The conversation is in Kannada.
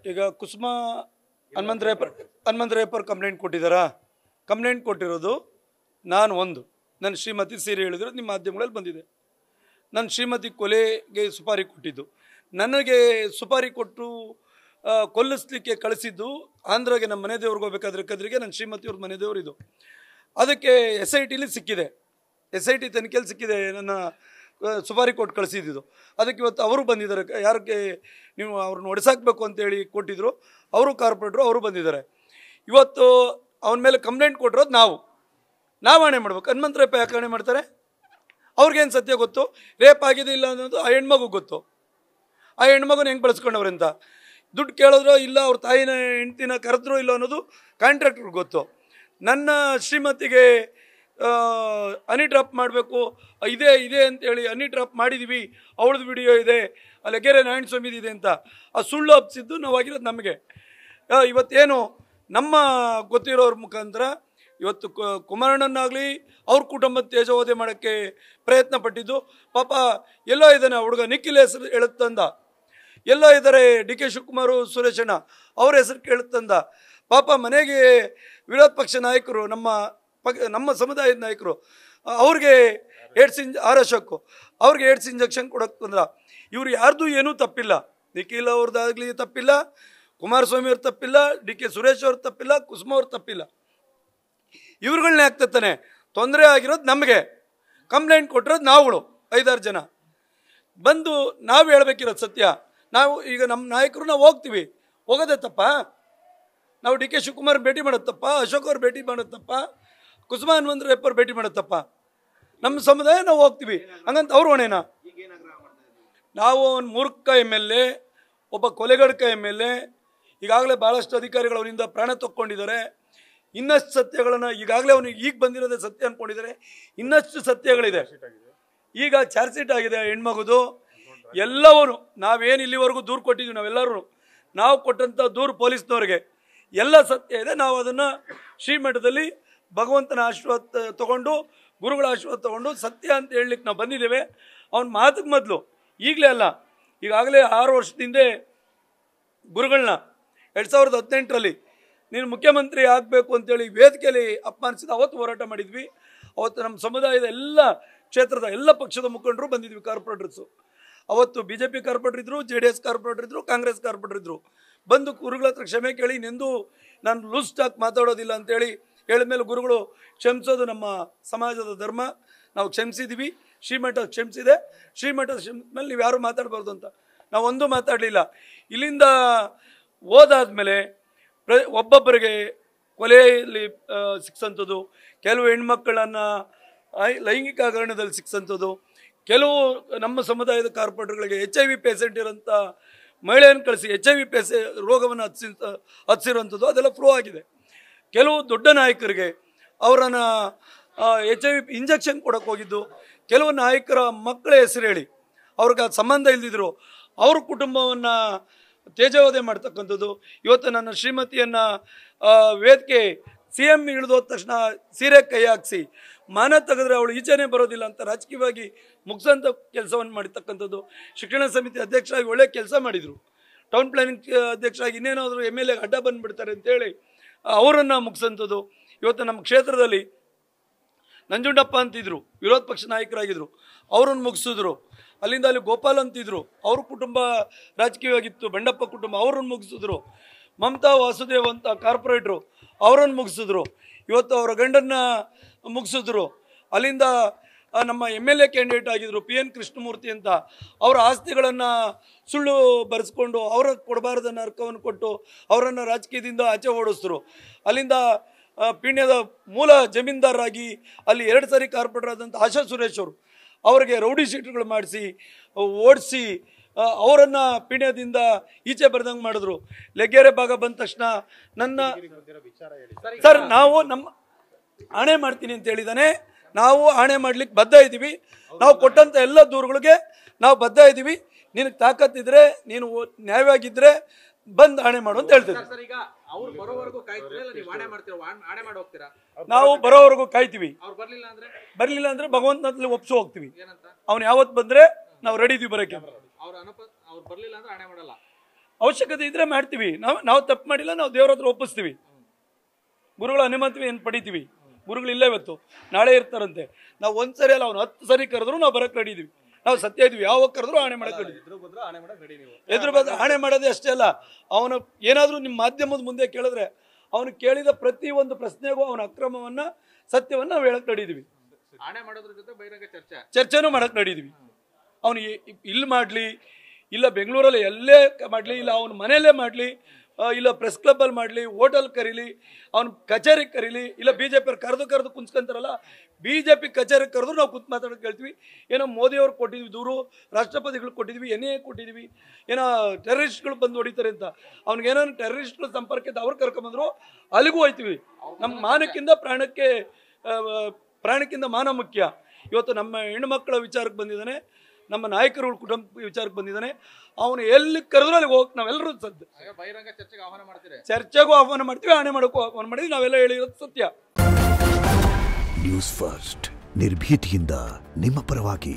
ಈಗ ಕುಸುಮಾ ಹನುಮಂತರಾಯಪ್ಪರ್ ಕಂಪ್ಲೇಂಟ್ ಕೊಟ್ಟಿದ್ದಾರಾ? ಕಂಪ್ಲೇಂಟ್ ಕೊಟ್ಟಿರೋದು ನಾನು ನನ್ನ ಶ್ರೀಮತಿ ಸೀರೆ ಹೇಳಿದ್ರು ನಿಮ್ಮ ಮಾಧ್ಯಮಗಳಲ್ಲಿ ಬಂದಿದೆ. ನನ್ನ ಶ್ರೀಮತಿ ಕೊಲೆಗೆ ಸುಪಾರಿ ಕೊಟ್ಟಿದ್ದು, ನನಗೆ ಸುಪಾರಿ ಕೊಟ್ಟು ಕೊಲ್ಲಿಸ್ಲಿಕ್ಕೆ ಕಳಿಸಿದ್ದು ಆಂಧ್ರಗೆ ನಮ್ಮ ಮನೆ ದೇವ್ರಿಗೆ ಹೋಗ್ಬೇಕಾದ್ರೆ ಕದ್ರಿಗೆ ನನ್ನ ಶ್ರೀಮತಿಯವ್ರ ಮನೆ ದೇವರು ಇದು. ಅದಕ್ಕೆ SITಲಿ ಸಿಕ್ಕಿದೆ, SIT ತನಿಖೆಯಲ್ಲಿ ಸಿಕ್ಕಿದೆ ನನ್ನ ಸುಪಾರಿ ಕೊಟ್ಟು ಕಳಿಸಿದ್ದು. ಅದಕ್ಕೆ ಇವತ್ತು ಅವರು ಬಂದಿದ್ದಾರೆ. ಯಾರಿಗೆ ನೀವು ಅವ್ರನ್ನ ಹೊಡೆಸಾಕಬೇಕು ಅಂತೇಳಿ ಕೊಟ್ಟಿದ್ರು, ಅವರು ಕಾರ್ಪೊರೇಟ್ರು ಅವರು ಬಂದಿದ್ದಾರೆ. ಇವತ್ತು ಅವನ ಮೇಲೆ ಕಂಪ್ಲೇಂಟ್ ಕೊಟ್ಟಿರೋದು ನಾವು ಆಣೆ ಮಾಡ್ಬೇಕು. ಹನುಮಂತರಾಯಪ್ಪ ಯಾಕೆ ಆಣೆ ಮಾಡ್ತಾರೆ? ಅವ್ರಿಗೇನು ಸತ್ಯ ಗೊತ್ತು? ರೇಪ್ ಆಗಿದೆ ಇಲ್ಲ ಅನ್ನೋದು ಆ ಹೆಣ್ಮಗು ಗೊತ್ತು. ಆ ಹೆಣ್ಮಗುನ ಹೆಂಗೆ ಬಳಸ್ಕೊಂಡವ್ರಂತ ದುಡ್ಡು ಕೇಳಿದ್ರೋ ಇಲ್ಲ, ಅವ್ರ ತಾಯಿನ ಹೆಂಡ್ತಿನ ಕರೆದ್ರೋ ಇಲ್ಲ ಅನ್ನೋದು ಕಾಂಟ್ರಾಕ್ಟ್ರಿಗೆ ಗೊತ್ತು. ನನ್ನ ಶ್ರೀಮತಿಗೆ ಹನಿ ಡ್ರಾಪ್ ಮಾಡಬೇಕು ಇದೆ ಅಂತೇಳಿ ಹನಿ ಡ್ರಾಪ್ ಮಾಡಿದ್ದೀವಿ, ಅವಳದು ವಿಡಿಯೋ ಇದೆ, ಲೆಗೆರೆ ನಾರಾಯಣ ಸ್ವಾಮಿದು ಇದೆ ಅಂತ ಆ ಸುಳ್ಳು ಹಬ್ಸಿದ್ದು ನಾವಾಗಿರೋದು ನಮಗೆ. ಇವತ್ತೇನು ನಮ್ಮ ಗೊತ್ತಿರೋರ ಮುಖಾಂತರ ಇವತ್ತು ಕುಮಾರಣ್ಣನಾಗಲಿ ಅವ್ರ ಕುಟುಂಬದ ತೇಜೋವಧೆ ಮಾಡೋಕ್ಕೆ ಪ್ರಯತ್ನ ಪಟ್ಟಿದ್ದು. ಪಾಪ ಎಲ್ಲೋ ಇದ್ದಾನೆ ಆ ಹುಡುಗ, ನಿಖಿಲ್ ಹೆಸರು ಹೇಳುತ್ತಂದ, ಎಲ್ಲೋ ಇದ್ದಾರೆ DK ಶಿವಕುಮಾರು ಸುರೇಶಣ್ಣ ಅವ್ರ ಹೆಸರು ಕೇಳುತ್ತಂದ. ಪಾಪ ಮನೆಗೆ ವಿರೋಧ ಪಕ್ಷ ನಾಯಕರು, ನಮ್ಮ ಸಮುದಾಯದ ನಾಯಕರು, ಅವ್ರಿಗೆ ಆರ್ ಅಶೋಕ್ ಅವ್ರಿಗೆ ಏಡ್ಸ್ ಇಂಜೆಕ್ಷನ್ ಕೊಡೋಕ್ಕೆ ಬಂದ್ರ. ಇವ್ರು ಯಾರ್ದು ಏನೂ ತಪ್ಪಿಲ್ಲ. ನಿಖಿಲ್ ಅವ್ರದ್ದಾಗಲಿ ತಪ್ಪಿಲ್ಲ, ಕುಮಾರಸ್ವಾಮಿ ಅವ್ರ ತಪ್ಪಿಲ್ಲ, DK ಸುರೇಶ್ ಅವ್ರ ತಪ್ಪಿಲ್ಲ, ಕುಸುಮ ಅವ್ರ ತಪ್ಪಿಲ್ಲ. ಇವ್ರುಗಳನ್ನೇ ಆಗ್ತಾನೆ ತೊಂದರೆ ಆಗಿರೋದು ನಮಗೆ. ಕಂಪ್ಲೇಂಟ್ ಕೊಟ್ಟಿರೋದು ನಾವುಗಳು 5-6 ಜನ ಬಂದು ನಾವು ಹೇಳ್ಬೇಕಿರೋದು ಸತ್ಯ. ನಾವು ಈಗ ನಮ್ಮ ನಾಯಕರು ನಾವು ಹೋಗೋದೇ ತಪ್ಪ? ನಾವು DK ಶಿವಕುಮಾರ್ ಭೇಟಿ ಮಾಡೋದು ತಪ್ಪ? ಅಶೋಕ್ ಅವ್ರು ಭೇಟಿ ಮಾಡೋದು ತಪ್ಪ? ಕುಸುಮಾ ಹನುಮಂತರಾಯಪ್ಪರು ಭೇಟಿ ಮಾಡೋದು ತಪ್ಪ? ನಮ್ಮ ಸಮುದಾಯ ನಾವು ಹೋಗ್ತೀವಿ ಹಂಗಂತ ಅವ್ರು ಹೊಣೆನಾ? ನಾವು ಒಂದು ಮೂರ್ಖ MLA, ಒಬ್ಬ ಕೊಲೆಗಡಕ MLA, ಈಗಾಗಲೇ ಭಾಳಷ್ಟು ಅಧಿಕಾರಿಗಳು ಅವನಿಂದ ಪ್ರಾಣ ತಕ್ಕೊಂಡಿದ್ದಾರೆ. ಇನ್ನಷ್ಟು ಸತ್ಯಗಳನ್ನು ಈಗಾಗಲೇ ಅವನು ಈಗ ಬಂದಿರೋದೇ ಸತ್ಯ ಅಂದ್ಕೊಂಡಿದ್ದಾರೆ. ಇನ್ನಷ್ಟು ಸತ್ಯಗಳಿದೆ. ಈಗ ಚಾರ್ಜ್ ಶೀಟ್ ಆಗಿದೆ ಹೆಣ್ಮಗುದು. ಎಲ್ಲವೂ ನಾವೇನು ಇಲ್ಲಿವರೆಗೂ ದೂರು ಕೊಟ್ಟಿದ್ದೀವಿ, ನಾವೆಲ್ಲರೂ ನಾವು ಕೊಟ್ಟಂಥ ದೂರು ಪೊಲೀಸ್ನವ್ರಿಗೆ ಎಲ್ಲ ಸತ್ಯ ಇದೆ. ನಾವು ಅದನ್ನು ಶ್ರೀಮಠದಲ್ಲಿ ಭಗವಂತನ ಆಶೀರ್ವಾದ ತಗೊಂಡು, ಗುರುಗಳ ಆಶೀರ್ವಾದ ತಗೊಂಡು ಸತ್ಯ ಅಂತ ಹೇಳಲಿಕ್ಕೆ ನಾವು ಬಂದಿದ್ದೇವೆ. ಅವನ ಮಾತಿಗೆ ಮೊದಲು ಈಗಲೇ ಅಲ್ಲ, ಈಗಾಗಲೇ 6 ವರ್ಷದಿಂದ ಗುರುಗಳನ್ನ 2018ರಲ್ಲಿ ನೀನು ಮುಖ್ಯಮಂತ್ರಿ ಆಗಬೇಕು ಅಂತೇಳಿ ವೇದಿಕೆಯಲ್ಲಿ ಅಪಮಾನಿಸಿದ ಅವತ್ತು ಹೋರಾಟ ಮಾಡಿದ್ವಿ. ಅವತ್ತು ನಮ್ಮ ಸಮುದಾಯದ ಎಲ್ಲ ಕ್ಷೇತ್ರದ ಎಲ್ಲ ಪಕ್ಷದ ಮುಖಂಡರು ಬಂದಿದ್ವಿ, ಕಾರ್ಪೊರೇಟರ್ಸು. ಅವತ್ತು BJP ಕಾರ್ಪೊರೇಟರ್ ಇದ್ದರು, JDS ಕಾರ್ಪೊರೇಟರ್ ಇದ್ದರು, ಕಾಂಗ್ರೆಸ್ ಕಾರ್ಪೊರೇಟರ್ ಇದ್ದರು. ಬಂದು ಗುರುಗಳ ಹತ್ರ ಕ್ಷಮೆ ಕೇಳಿ, ನೆಂದು ನಾನು ಲೂಸ್ ಟಾಕ್ ಮಾತಾಡೋದಿಲ್ಲ ಅಂತೇಳಿ ಹೇಳಿದ್ಮೇಲೆ ಗುರುಗಳು ಕ್ಷಮಿಸೋದು ನಮ್ಮ ಸಮಾಜದ ಧರ್ಮ, ನಾವು ಕ್ಷಮಿಸಿದ್ದೀವಿ. ಶ್ರೀಮಠ ಕ್ಷಮಿಸಿದೆ, ಶ್ರೀಮಠ ಕ್ಷಮಿಸಿದ್ಮೇಲೆ ನೀವು ಯಾರು ಮಾತಾಡಬಾರ್ದು ಅಂತ ನಾವು ಒಂದೂ ಮಾತಾಡಲಿಲ್ಲ. ಇಲ್ಲಿಂದ ಹೋದಾದ್ಮೇಲೆ ಒಬ್ಬೊಬ್ಬರಿಗೆ ಕೊಲೆಯಲ್ಲಿ ಸಿಕ್ಸಂಥದ್ದು, ಕೆಲವು ಹೆಣ್ಮಕ್ಕಳನ್ನು ಲೈಂಗಿಕ ಹಗರಣದಲ್ಲಿ ಸಿಕ್ಸಂಥದ್ದು, ಕೆಲವು ನಮ್ಮ ಸಮುದಾಯದ ಕಾರ್ಪೊರೇಟರ್ಗಳಿಗೆ HIV ಪೇಷೆಂಟ್ ಇರೋಂಥ ಮಹಿಳೆಯನ್ನು ಕಳಿಸಿ HIV ರೋಗವನ್ನು ಹಚ್ಚಿರುವಂಥದ್ದು ಅದೆಲ್ಲ ಪ್ರೂವ್ ಆಗಿದೆ. ಕೆಲವು ದೊಡ್ಡ ನಾಯಕರಿಗೆ ಅವರನ್ನು HIV ಇಂಜೆಕ್ಷನ್ ಕೊಡೋಕೆ ಹೋಗಿದ್ದು, ಕೆಲವು ನಾಯಕರ ಮಕ್ಕಳ ಹೆಸರು ಹೇಳಿ ಅವ್ರಿಗೆ ಸಂಬಂಧ ಇಲ್ದಿದ್ರು ಅವ್ರ ಕುಟುಂಬವನ್ನು ತೇಜೋವಧೆ ಮಾಡ್ತಕ್ಕಂಥದ್ದು. ಇವತ್ತು ನನ್ನ ಶ್ರೀಮತಿಯನ್ನು ವೇದಿಕೆ CM ಇಳಿದೋದ ತಕ್ಷಣ ಸೀರೆ ಕೈ ಹಾಕಿಸಿ ಮಾನ ತೆಗೆದ್ರೆ ಅವಳು ಈಚೆನೇ ಬರೋದಿಲ್ಲ ಅಂತ ರಾಜಕೀಯವಾಗಿ ಮುಗಿಸೋಂಥ ಕೆಲಸವನ್ನು ಮಾಡಿರ್ತಕ್ಕಂಥದ್ದು. ಶಿಕ್ಷಣ ಸಮಿತಿ ಅಧ್ಯಕ್ಷರಾಗಿ ಒಳ್ಳೆ ಕೆಲಸ ಮಾಡಿದರು. ಟೌನ್ ಪ್ಲಾನಿಂಗ್ ಅಧ್ಯಕ್ಷರಾಗಿ ಇನ್ನೇನಾದರೂ MLA ಅಡ್ಡ ಬಂದುಬಿಡ್ತಾರೆ ಅಂತೇಳಿ ಅವರನ್ನು ಮುಗಿಸೋಂಥದ್ದು. ಇವತ್ತು ನಮ್ಮ ಕ್ಷೇತ್ರದಲ್ಲಿ ನಂಜುಂಡಪ್ಪ ಅಂತಿದ್ರು, ವಿರೋಧ ಪಕ್ಷ ನಾಯಕರಾಗಿದ್ದರು, ಅವರನ್ನು ಮುಗಿಸಿದ್ರು. ಅಲ್ಲಿಂದ ಅಲ್ಲಿ ಗೋಪಾಲ್ ಅಂತಿದ್ರು, ಅವ್ರ ಕುಟುಂಬ ರಾಜಕೀಯವಾಗಿತ್ತು, ಬಂಡಪ್ಪ ಕುಟುಂಬ, ಅವ್ರನ್ನ ಮುಗಿಸಿದ್ರು. ಮಮತಾ ವಾಸುದೇವ್ ಅಂತ ಕಾರ್ಪೊರೇಟ್ರು, ಅವರನ್ನು ಮುಗಿಸಿದ್ರು. ಇವತ್ತು ಅವರ ಗಂಡನ್ನ ಮುಗಿಸಿದ್ರು. ಅಲ್ಲಿಂದ ನಮ್ಮ MLA ಕ್ಯಾಂಡಿಡೇಟ್ ಆಗಿದ್ರು PN ಕೃಷ್ಣಮೂರ್ತಿ ಅಂತ, ಅವರ ಆಸ್ತಿಗಳನ್ನು ಸುಳ್ಳು ಬರೆಸ್ಕೊಂಡು ಅವ್ರಿಗೆ ಕೊಡಬಾರ್ದನ್ನ ಅರ್ಕವನ್ನು ಕೊಟ್ಟು ಅವರನ್ನು ರಾಜಕೀಯದಿಂದ ಆಚೆ ಓಡಿಸಿದ್ರು. ಅಲ್ಲಿಂದ ಪೀಣ್ಯದ ಮೂಲ ಜಮೀನ್ದಾರರಾಗಿ ಅಲ್ಲಿ 2 ಸಾರಿ ಕಾರ್ಪೊರೇಟರ್ ಆದಂಥ ಆಶಾ ಸುರೇಶ್ ಅವರು ಅವರಿಗೆ ರೌಡಿ ಶೀಟ್ಗಳು ಮಾಡಿಸಿ ಓಡಿಸಿ ಅವರನ್ನು ಪೀಣ್ಯದಿಂದ ಈಚೆ ಬರ್ದಂಗೆ ಮಾಡಿದ್ರು. ಲೆಗ್ಗೆರೆ ಭಾಗ ಬಂದ ತಕ್ಷಣ ನನ್ನ ಸರ್ ನಾವು ನಮ್ಮ ಆಣೆ ಮಾಡ್ತೀನಿ ಅಂತ ಹೇಳಿದಾನೆ. ನಾವು ಆಣೆ ಮಾಡ್ಲಿಕ್ಕೆ ಬದ್ಧ ಇದ್ದೀವಿ. ನಾವು ಕೊಟ್ಟಂಥ ಎಲ್ಲ ದೂರುಗಳಿಗೆ ನಾವು ಬದ್ಧ ಇದ್ದೀವಿ. ನಿನಗೆ ತಾಕತ್ತಿದ್ರೆ, ನೀನು ನ್ಯಾಯವಾಗಿದ್ದರೆ ಬಂದು ಆಣೆ ಮಾಡು ಅಂತ ಹೇಳ್ತೀವಿ. ನಾವು ಬರೋವರೆಗೂ ಕಾಯ್ತೀವಿ. ಬರ್ಲಿಲ್ಲ ಅಂದ್ರೆ ಭಗವಂತನಲ್ಲಿ ಒಪ್ಸು ಹೋಗ್ತೀವಿ. ಅವ್ನು ಯಾವತ್ತು ಬಂದ್ರೆ ನಾವು ರೆಡಿ ಇದೀವಿ ಬರೋಕ್ಕೆ. ಅವಶ್ಯಕತೆ ಇದ್ರೆ ಮಾಡ್ತೀವಿ. ನಾವು ತಪ್ಪು ಮಾಡಿಲ್ಲ, ನಾವು ದೇವ್ರ ಹತ್ರ ಒಪ್ಪಿಸ್ತೀವಿ. ಗುರುಗಳ ಅನುಮತಿ ಏನು ಪಡಿತೀವಿ. ಗುರುಗಳು ಇಲ್ಲೇ ಇವತ್ತು ನಾಳೆ ಇರ್ತಾರಂತೆ. ನಾವು ಒಂದ್ಸರಿ ಅಲ್ಲ, ಅವ್ನು 10 ಸರಿ ಕರೆದ್ರು ನಾವು ಬರಕ್ಕೆ ರೆಡಿ ಇದೀವಿ. ನಾವು ಸತ್ಯ ಇದೀವಿ, ಯಾವಾಗ ಕರೆದ್ರು ಆಣೆ ಮಾಡಕ್ಕೆ ರೆಡಿ. ಎದುರು ಬಂದು ಆಣೆ ಮಾಡೋದೇ ಅಷ್ಟೇ ಅಲ್ಲ, ಅವನು ಏನಾದರೂ ನಿಮ್ಮ ಮಾಧ್ಯಮದ ಮುಂದೆ ಕೇಳಿದ್ರೆ ಅವನು ಕೇಳಿದ ಪ್ರತಿ ಒಂದು ಪ್ರಶ್ನೆಗೂ ಅವನ ಅಕ್ರಮವನ್ನ ಸತ್ಯವನ್ನ ನಾವು ಹೇಳಕ್ ನಡೀತೀವಿ. ಚರ್ಚೆನೂ ಮಾಡಕ್ ನಡೀತೀವಿ. ಅವನು ಇಲ್ಲಿ ಮಾಡಲಿ, ಇಲ್ಲ ಬೆಂಗಳೂರಲ್ಲಿ ಎಲ್ಲೇ ಮಾಡಲಿ, ಇಲ್ಲ ಅವನ ಮನೆಯಲ್ಲೇ ಮಾಡಲಿ, ಇಲ್ಲ ಪ್ರೆಸ್ ಕ್ಲಬ್ಬಲ್ಲಿ ಮಾಡಲಿ, ಹೋಟೆಲ್ ಕರೀಲಿ, ಅವ್ನು ಕಚೇರಿಗೆ ಕರೀಲಿ, ಇಲ್ಲ BJP ಕರೆದು ಕುಂತ್ಕೊಂತಾರಲ್ಲ, BJP ಕಚೇರಿಗೆ ಕರೆದು ನಾವು ಕುಂತು ಮಾತಾಡೋದು ಕೇಳ್ತೀವಿ. ಏನೋ ಮೋದಿಯವ್ರು ಕೊಟ್ಟಿದ್ವಿ ದೂರು, ರಾಷ್ಟ್ರಪತಿಗಳು ಕೊಟ್ಟಿದ್ವಿ, NIA ಕೊಟ್ಟಿದ್ವಿ, ಏನೋ ಟೆರರಿಸ್ಟ್ಗಳು ಬಂದು ಹೊಡಿತಾರೆ ಅಂತ. ಅವ್ನಿಗೇನೋ ಟೆರರಿಸ್ಟ್ಗಳ ಸಂಪರ್ಕಿತ ಅವ್ರು ಕರ್ಕೊಂಬಂದ್ರು, ಅಲ್ಲಿಗೂ ಹೋಯ್ತೀವಿ. ನಮ್ಮ ಪ್ರಾಣಕ್ಕಿಂತ ಮಾನ ಮುಖ್ಯ. ಇವತ್ತು ನಮ್ಮ ಹೆಣ್ಣುಮಕ್ಕಳ ವಿಚಾರಕ್ಕೆ ಬಂದಿದ್ದಾನೆ, ನಮ್ಮ ನಾಯಕರುಗಳ ಕುಟುಂಬ ವಿಚಾರಕ್ಕೆ ಬಂದಿದ್ದಾನೆ. ಅವನು ಎಲ್ಲಿ ಕರೆದ್ರು ಅಲ್ಲಿಗೆ ಹೋಗಿ ನಾವೆಲ್ಲರೂ ಸದ್ದು ಚರ್ಚೆಗೂ ಆಹ್ವಾನ ಮಾಡ್ತೀವಿ, ಆಣೆ ಮಾಡೋಕ್ಕೂ ಆಹ್ವಾನ ಮಾಡಿದ್ವಿ. ನಾವೆಲ್ಲ ಹೇಳಿರೋದು ಸತ್ಯ. ನ್ಯೂಸ್ ಫಸ್ಟ್, ನಿರ್ಭೀತಿಯಿಂದ ನಿಮ್ಮ ಪರವಾಗಿ.